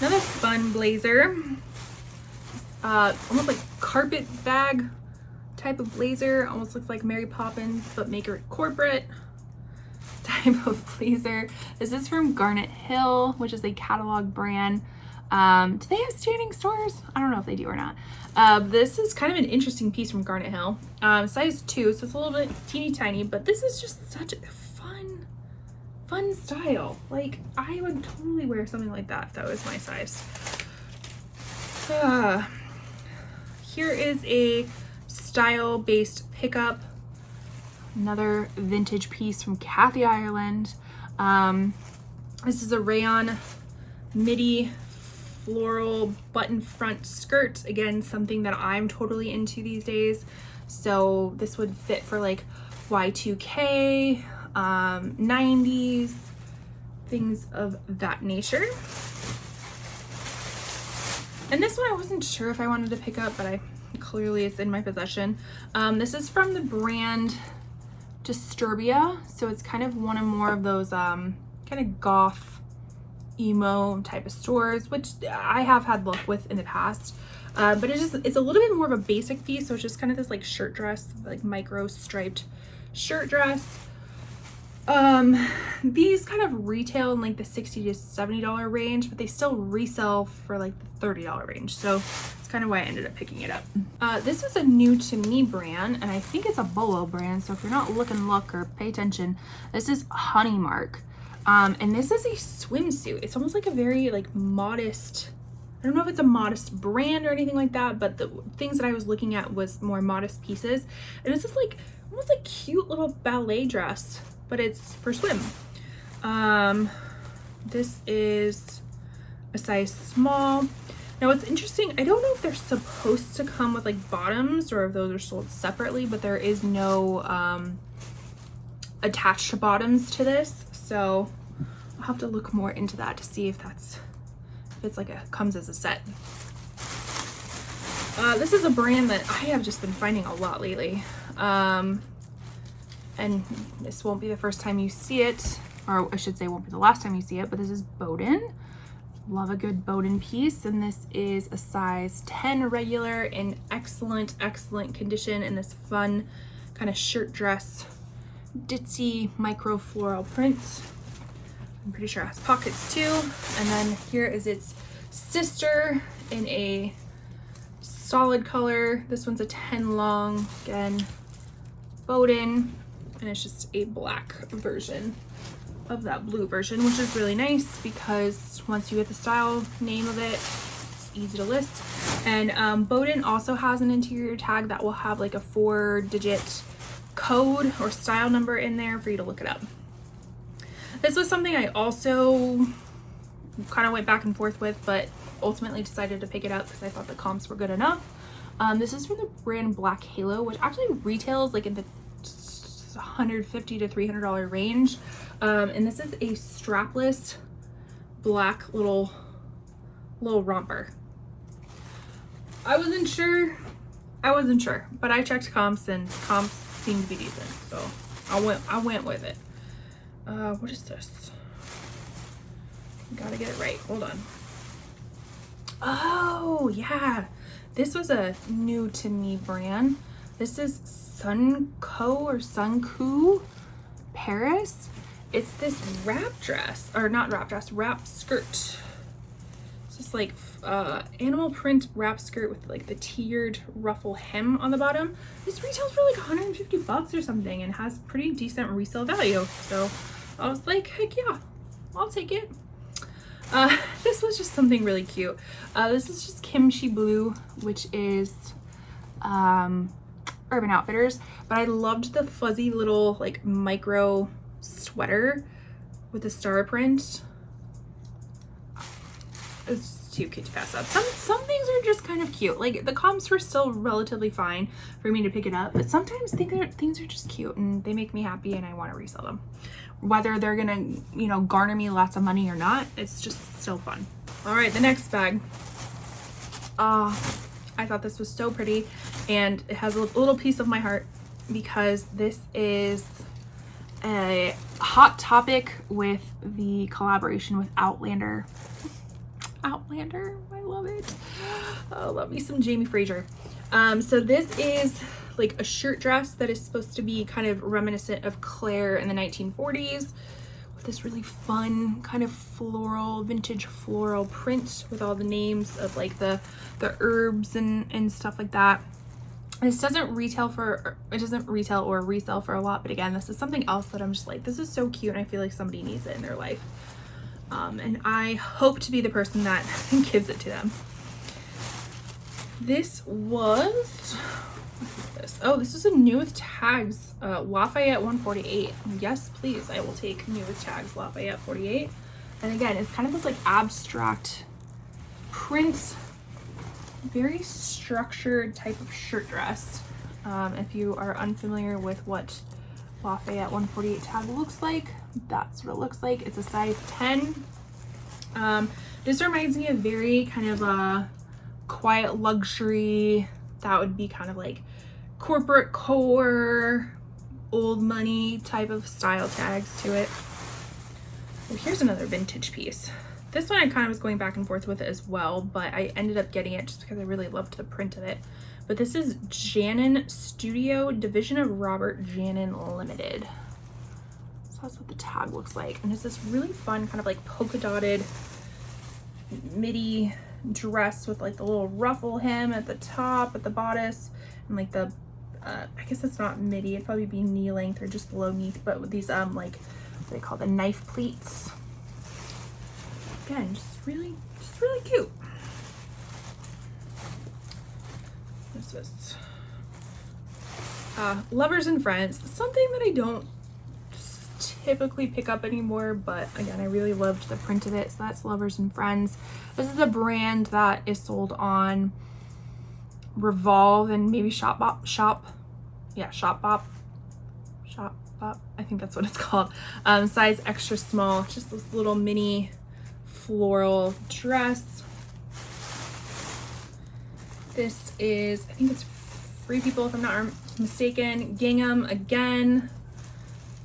Another fun blazer, almost like carpet bag type of blazer, almost looks like Mary Poppins but make it corporate type of blazer. This is from Garnet Hill, which is a catalog brand. Do they have standing stores? I don't know if they do or not. This is kind of an interesting piece from Garnet Hill. Size 2, so it's a little bit teeny tiny, but this is just such a fun style. Like, I would totally wear something like that if that was my size. Here is a style-based pickup. Another vintage piece from Kathy Ireland. This is a rayon midi floral button front skirt. Again, something that I'm totally into these days. So this would fit for like Y2K, 90s, things of that nature. And this one I wasn't sure if I wanted to pick up, but clearly it's in my possession. This is from the brand Disturbia, so it's kind of one of more of those kind of goth emo type of stores, which I have had luck with in the past, but it's a little bit more of a basic piece, so it's just kind of this like shirt dress, like micro striped shirt dress. These kind of retail in like the $60 to $70 range, but they still resell for like the $30 range, so it's kind of why I ended up picking it up. This is a new to me brand, and I think it's a Bolo brand, so if you're not looking, look or pay attention. This is Honeymark. And this is a swimsuit. It's almost like a very like modest, I don't know if it's a modest brand or anything like that, but the things that I was looking at was more modest pieces. And this is like almost like cute little ballet dress, but it's for swim. This is a size small. Now what's interesting, I don't know if they're supposed to come with like bottoms or if those are sold separately, but there is no attached to bottoms to this. So I'll have to look more into that to see if it's like comes as a set. This is a brand that I have just been finding a lot lately. And this won't be the first time you see it, or I should say won't be the last time you see it, but this is Bowden. Love a good Bowden piece, and this is a size 10 regular in excellent condition in this fun kind of shirt dress ditzy micro floral print. I'm pretty sure it has pockets too. And then here is its sister in a solid color. This one's a 10 long, again, Bowden, and it's just a black version of that blue version, which is really nice because once you get the style name of it, it's easy to list. And Bowden also has an interior tag that will have like a 4-digit code or style number in there for you to look it up. This was something I also kind of went back and forth with, but ultimately decided to pick it up because I thought the comps were good enough. This is from the brand Black Halo, which actually retails like in the $150 to $300 range. And this is a strapless black little romper. I wasn't sure, but I checked comps and comps seemed to be decent, so I went with it. What is this? Gotta get it right. Hold on. Oh yeah, this was a new to me brand. This is Sunco or Sunku Paris. It's this wrap dress, or not wrap dress, wrap skirt. It's just like animal print wrap skirt with like the tiered ruffle hem on the bottom. This retails for like 150 bucks or something and has pretty decent resale value. So I was like, heck yeah, I'll take it. This was just something really cute. This is just Kimchi Blue, which is Urban Outfitters, but I loved the fuzzy little like micro sweater with the star print. It's too cute to pass up. Some things are just kind of cute. Like the comps were still relatively fine for me to pick it up, but sometimes things are just cute and they make me happy and I want to resell them. Whether they're gonna, you know, garner me lots of money or not, it's just still fun. All right, the next bag. I thought this was so pretty and it has a little piece of my heart because this is a hot topic with the collaboration with Outlander. Outlander, I love it. Oh, love me some Jamie Fraser. So this is like a shirt dress that is supposed to be kind of reminiscent of Claire in the 1940s with this really fun kind of floral, vintage floral print with all the names of like the herbs and stuff like that. This doesn't retail or resell for a lot, but again, this is something else that I'm just like, this is so cute and I feel like somebody needs it in their life. And I hope to be the person that gives it to them. This was, what is this? Oh, this is a new with tags, Lafayette 148. Yes, please, I will take new with tags, Lafayette 48. And again, it's kind of this like abstract print, very structured type of shirt dress. If you are unfamiliar with what Lafayette 148 tag looks like, that's what it looks like. It's a size 10. This reminds me of very kind of a quiet luxury. That would be kind of like corporate core, old money type of style tags to it. Well, here's another vintage piece. This one I kind of was going back and forth with it as well, but I ended up getting it just because I really loved the print of it. But this is Janin Studio, Division of Robert Janin Limited. So that's what the tag looks like. And it's this really fun kind of like polka dotted midi dress with like the little ruffle hem at the top, at the bodice, and like the, I guess it's not midi, it'd probably be knee length or just below knee, but with these like, what do they call the knife pleats. Again, just really cute. What's this? Lovers and Friends, something that I don't typically pick up anymore, but again, I really loved the print of it. So that's Lovers and Friends. This is a brand that is sold on Revolve and maybe Shopbop. I think that's what it's called. Size extra small, just this little mini floral dress. This is, I think it's Free People if I'm not mistaken. Gingham again.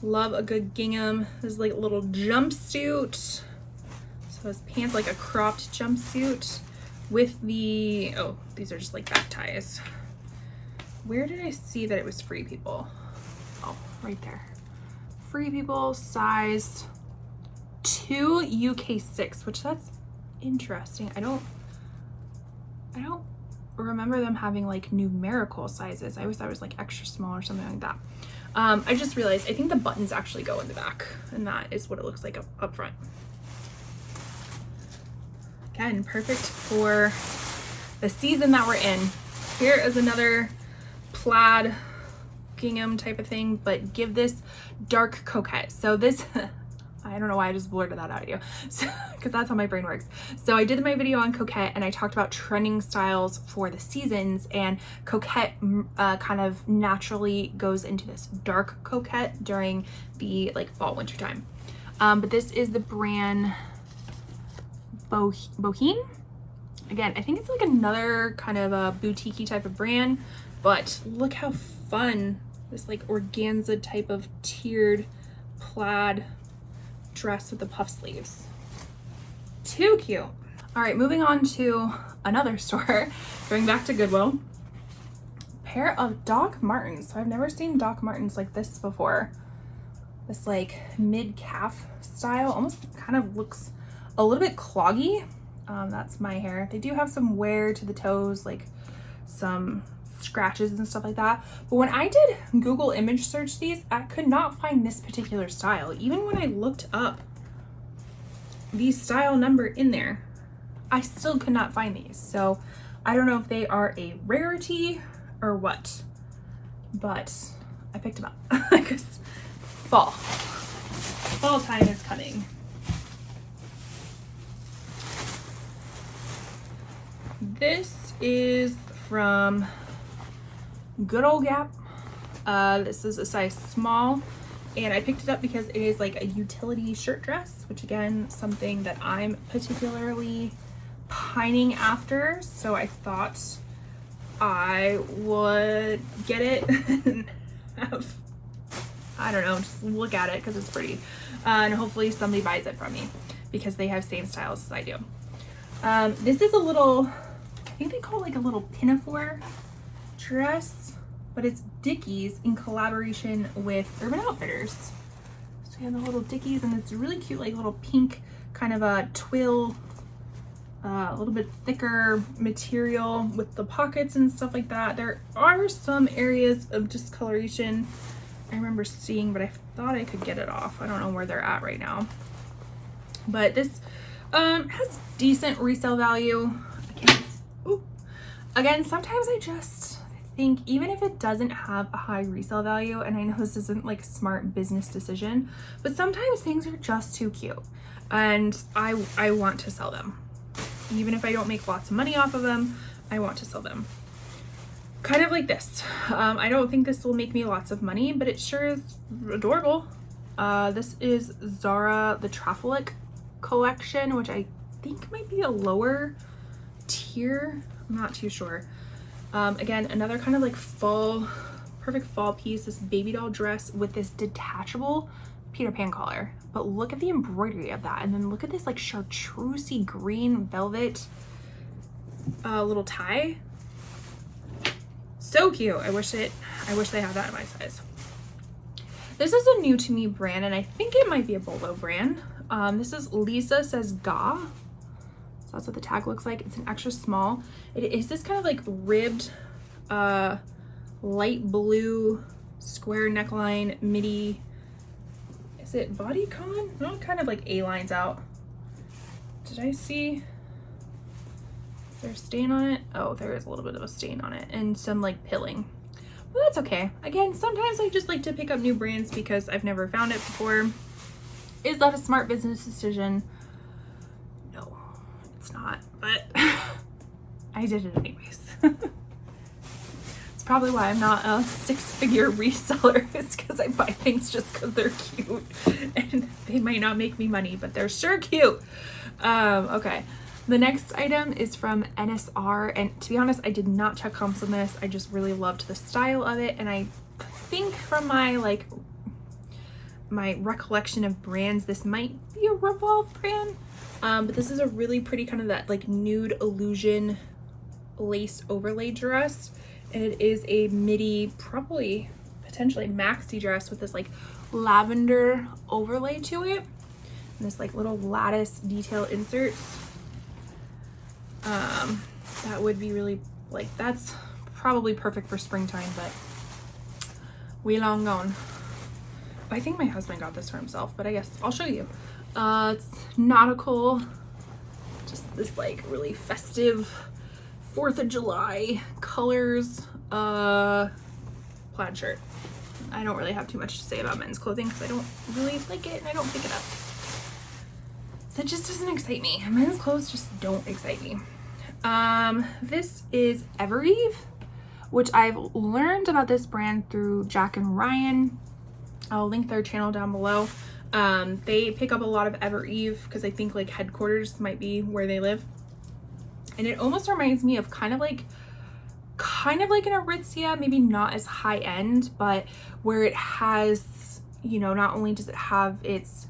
Love a good gingham. This is like a little jumpsuit. So his pants like a cropped jumpsuit with the, oh, these are just like back ties. Where did I see that it was Free People? Oh, right there. Free People, size 2 UK 6, which that's interesting. I don't remember them having like numerical sizes. I always thought it was like extra small or something like that. I just realized I think the buttons actually go in the back, and that is what it looks like up front. Again, perfect for the season that we're in. Here is another plaid gingham type of thing, but give this dark coquette. So this I don't know why I just blurted that out at you. So, because that's how my brain works. So I did my video on Coquette and I talked about trending styles for the seasons, and Coquette kind of naturally goes into this dark Coquette during the like fall winter time. But this is the brand Boheme. Again, I think it's like another kind of a boutique-y type of brand, but look how fun this like organza type of tiered plaid dress with the puff sleeves. Too cute. All right, moving on to another store, going back to Goodwill. Pair of Doc Martens. So I've never seen Doc Martens like this before. This like mid-calf style, almost kind of looks a little bit cloggy. That's my hair. They do have some wear to the toes, like some scratches and stuff like that. But when I did Google image search these, I could not find this particular style. Even when I looked up the style number in there, I still could not find these. So I don't know if they are a rarity or what, but I picked them up because fall time is coming. This is from Good Old Gap. This is a size small, and I picked it up because it is like a utility shirt dress, which again, something that I'm particularly pining after. So I thought I would get it and have, I don't know, just look at it because it's pretty. And hopefully somebody buys it from me because they have same styles as I do. This is a little, I think they call it like a little pinafore dress, but it's Dickies in collaboration with Urban Outfitters. So you have the little Dickies, and it's really cute, like little pink kind of a twill, a little bit thicker material with the pockets and stuff like that. There are some areas of discoloration I remember seeing, but I thought I could get it off. I don't know where they're at right now. But this has decent resale value. Again, sometimes I just think even if it doesn't have a high resale value, and I know this isn't like a smart business decision, but sometimes things are just too cute and I want to sell them. Even if I don't make lots of money off of them, I want to sell them. Kind of like this. I don't think this will make me lots of money, but it sure is adorable. This is Zara the Trafalic collection, which I think might be a lower tier. I'm not too sure. Again, another kind of like fall, perfect fall piece, this baby doll dress with this detachable Peter Pan collar. But look at the embroidery of that. And then look at this like chartreusey green velvet little tie. So cute. I wish they had that in my size. This is a new to me brand, and I think it might be a Bolo brand. This is Lisa Says Ga. So that's what the tag looks like. It's an extra small. It is this kind of like ribbed, light blue square neckline midi. Is it bodycon? No, kind of like A-lines out. Did I see? Is there a stain on it? Oh, there is a little bit of a stain on it and some like pilling. But that's okay. Again, sometimes I just like to pick up new brands because I've never found it before. Is that a smart business decision? No, it's not, but I did it anyways. It's probably why I'm not a six-figure reseller, is because I buy things just because they're cute and they might not make me money, but they're sure cute. Okay. The next item is from NSR, and to be honest, I did not check comps on this. I just really loved the style of it, and I think from my recollection of brands, this might be a Revolve brand. But this is a really pretty kind of that like nude illusion lace overlay dress, and it is a midi, probably potentially maxi dress with this like lavender overlay to it, and this like little lattice detail inserts. That would be really like, that's probably perfect for springtime, but we long gone. I think my husband got this for himself, but I guess I'll show you. It's nautical, just this like really festive 4th of July colors, plaid shirt. I don't really have too much to say about men's clothing because I don't really like it and I don't pick it up. So it just doesn't excite me. Men's clothes just don't excite me. This is Evereve, which I've learned about this brand through Jack and Ryan. I'll link their channel down below. They pick up a lot of Evereve because I think like headquarters might be where they live. And it almost reminds me of kind of like an Aritzia, maybe not as high end, but where it has, you know, not only does it have its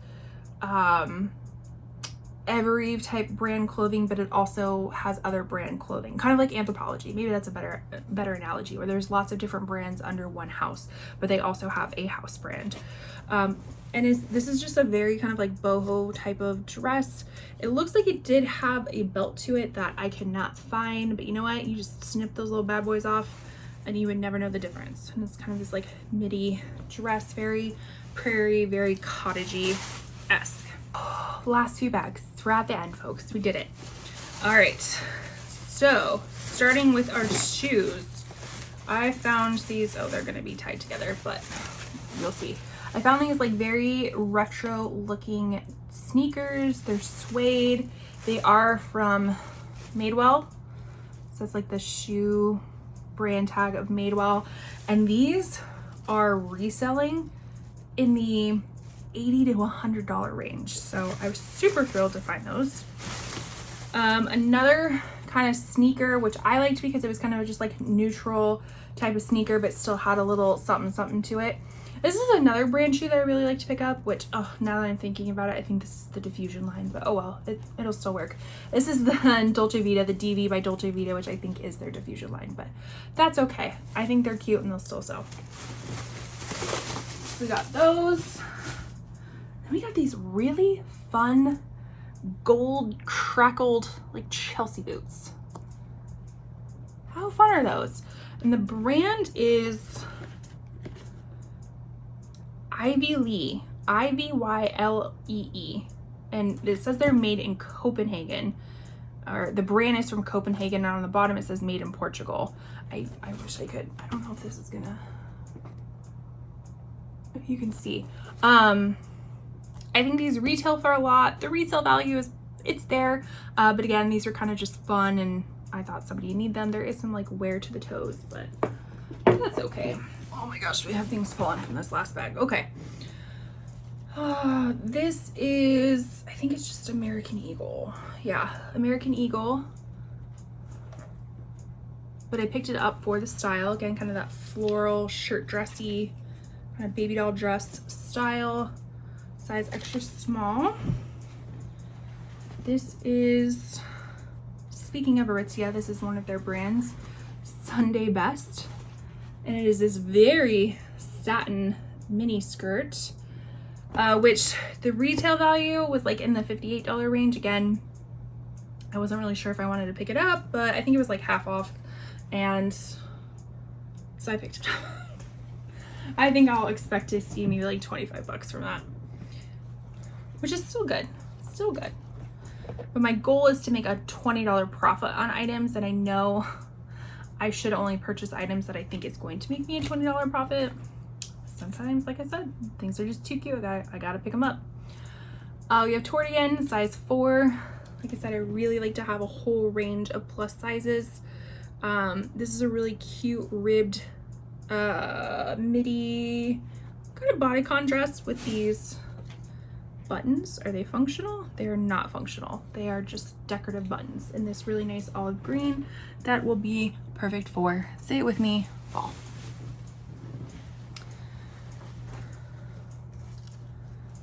Evereve type brand clothing, but it also has other brand clothing, kind of like Anthropologie. Maybe that's a better analogy, where there's lots of different brands under one house, but they also have a house brand. And this is just a very kind of like boho type of dress. It looks like it did have a belt to it that I cannot find, but you know what? You just snip those little bad boys off and you would never know the difference. And it's kind of this like midi dress, very prairie, very cottagey-esque. Last few bags. We're at the end, folks. We did it. All right. So starting with our shoes, I found these. Oh, they're going to be tied together, but you'll see. I found these like very retro looking sneakers. They're suede. They are from Madewell. So it's like the shoe brand tag of Madewell. And these are reselling in the $80 to $100 range. So I was super thrilled to find those. Another kind of sneaker, which I liked because it was kind of just like neutral type of sneaker, but still had a little something to it. This is another brand shoe that I really like to pick up, which, oh, now that I'm thinking about it, I think this is the Diffusion line, but oh well, it'll still work. This is the Dolce Vita, the DV by Dolce Vita, which I think is their Diffusion line, but that's okay. I think they're cute and they'll still sell. So we got those. And we got these really fun gold crackled like Chelsea boots. How fun are those? And the brand is Ivy-Lee, Ivyle-E, and it says they're made in Copenhagen, or the brand is from Copenhagen, and on the bottom it says made in Portugal. I wish I could. I don't know if this is gonna, if you can see. I think these retail for a lot. The resale value is, it's there, but again, these are kind of just fun, and I thought somebody would need them. There is some like wear to the toes, but that's okay. Oh my gosh, we have things falling from this last bag. Okay. This is, I think it's just American Eagle. Yeah, American Eagle. But I picked it up for the style. Again, kind of that floral shirt dressy, kind of baby doll dress style. Size extra small. This is, speaking of Aritzia, this is one of their brands, Sunday Best. And it is this very satin mini skirt, which the retail value was like in the $58 range. Again, I wasn't really sure if I wanted to pick it up, but I think it was like half off, and so I picked it up. I think I'll expect to see maybe like 25 bucks from that, which is still good, still good. But my goal is to make a $20 profit on items, and I know I should only purchase items that I think is going to make me a $20 profit. Sometimes, like I said, things are just too cute. I gotta pick them up. We have Tortian, size 4. Like I said, I really like to have a whole range of plus sizes. This is a really cute ribbed midi kind of bodycon dress with these buttons. Are they functional? They are not functional. They are just decorative buttons in this really nice olive green that will be perfect for, say it with me, fall.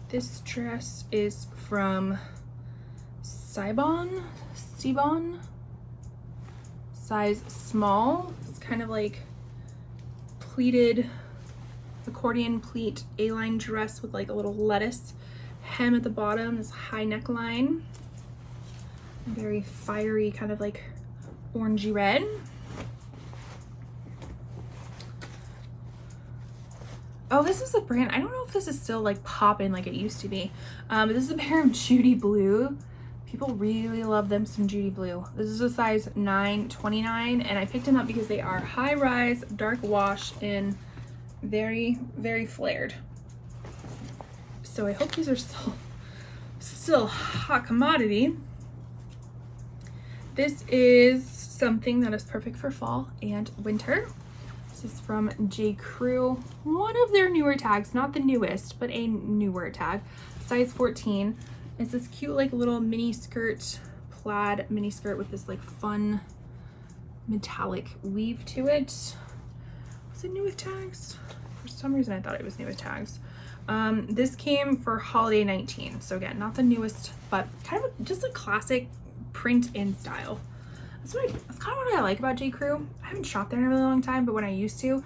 This dress is from Sibon, size small. It's kind of like pleated accordion pleat A-line dress with like a little lettuce hem at the bottom, this high neckline, very fiery, kind of like orangey red. Oh, this is a brand, I don't know if this is still like popping like it used to be, but this is a pair of Judy Blue. People really love them some Judy Blue. This is a size 9/29, and I picked them up because they are high rise, dark wash, and very, very flared. So I hope these are still hot commodity. This is something that is perfect for fall and winter. This is from J. Crew, one of their newer tags, not the newest, but a newer tag, size 14. It's this cute like little mini skirt, plaid mini skirt with this like fun metallic weave to it. Was it new with tags? For some reason I thought it was new with tags. This came for holiday 19, so again, not the newest, but kind of just a classic print and style. That's kind of what I like about J. Crew. I haven't shopped there in a really long time, but when I used to,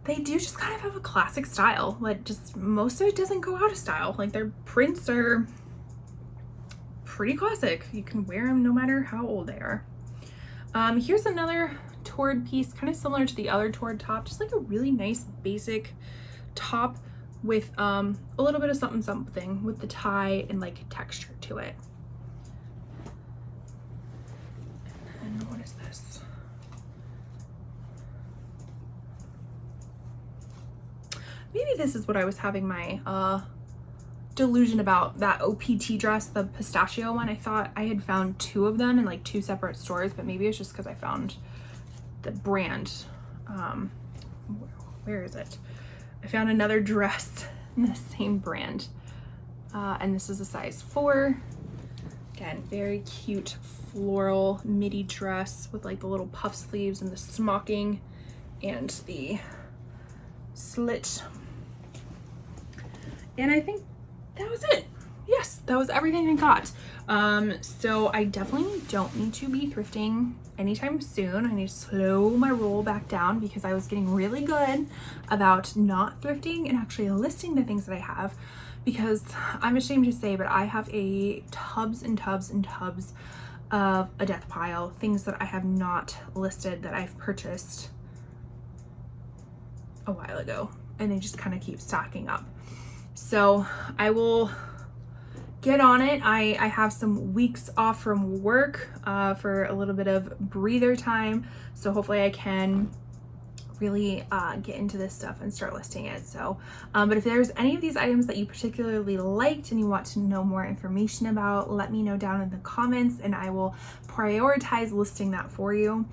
they do just kind of have a classic style. Like, just most of it doesn't go out of style. Like, their prints are pretty classic. You can wear them no matter how old they are. Here's another toward piece, kind of similar to the other toward top, just like a really nice basic top with a little bit of something something with the tie and like texture to it. And what is this? Maybe this is what I was having my delusion about, that OPT dress, the pistachio one. I thought I had found two of them in like two separate stores, but maybe it's just because I found the brand. Where is it? I found another dress in the same brand, and this is a size 4. Again, very cute floral midi dress with like the little puff sleeves and the smocking and the slit. And I think that was it. Yes, that was everything I got. So I definitely don't need to be thrifting anytime soon. I need to slow my roll back down because I was getting really good about not thrifting and actually listing the things that I have, because I'm ashamed to say, but I have a tubs and tubs and tubs of a death pile, things that I have not listed that I've purchased a while ago, and they just kind of keep stacking up. So I will get on it. I have some weeks off from work for a little bit of breather time, so hopefully I can really get into this stuff and start listing it. So but if there's any of these items that you particularly liked and you want to know more information about, let me know down in the comments and I will prioritize listing that for you.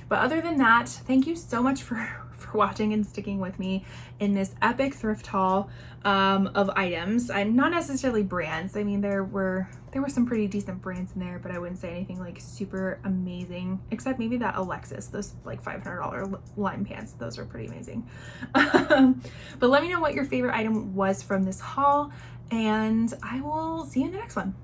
But other than that, thank you so much for watching and sticking with me in this epic thrift haul of items, and not necessarily brands. I mean, there were some pretty decent brands in there, but I wouldn't say anything like super amazing, except maybe that Alexis, those like $500 lime pants. Those were pretty amazing. But let me know what your favorite item was from this haul, and I will see you in the next one.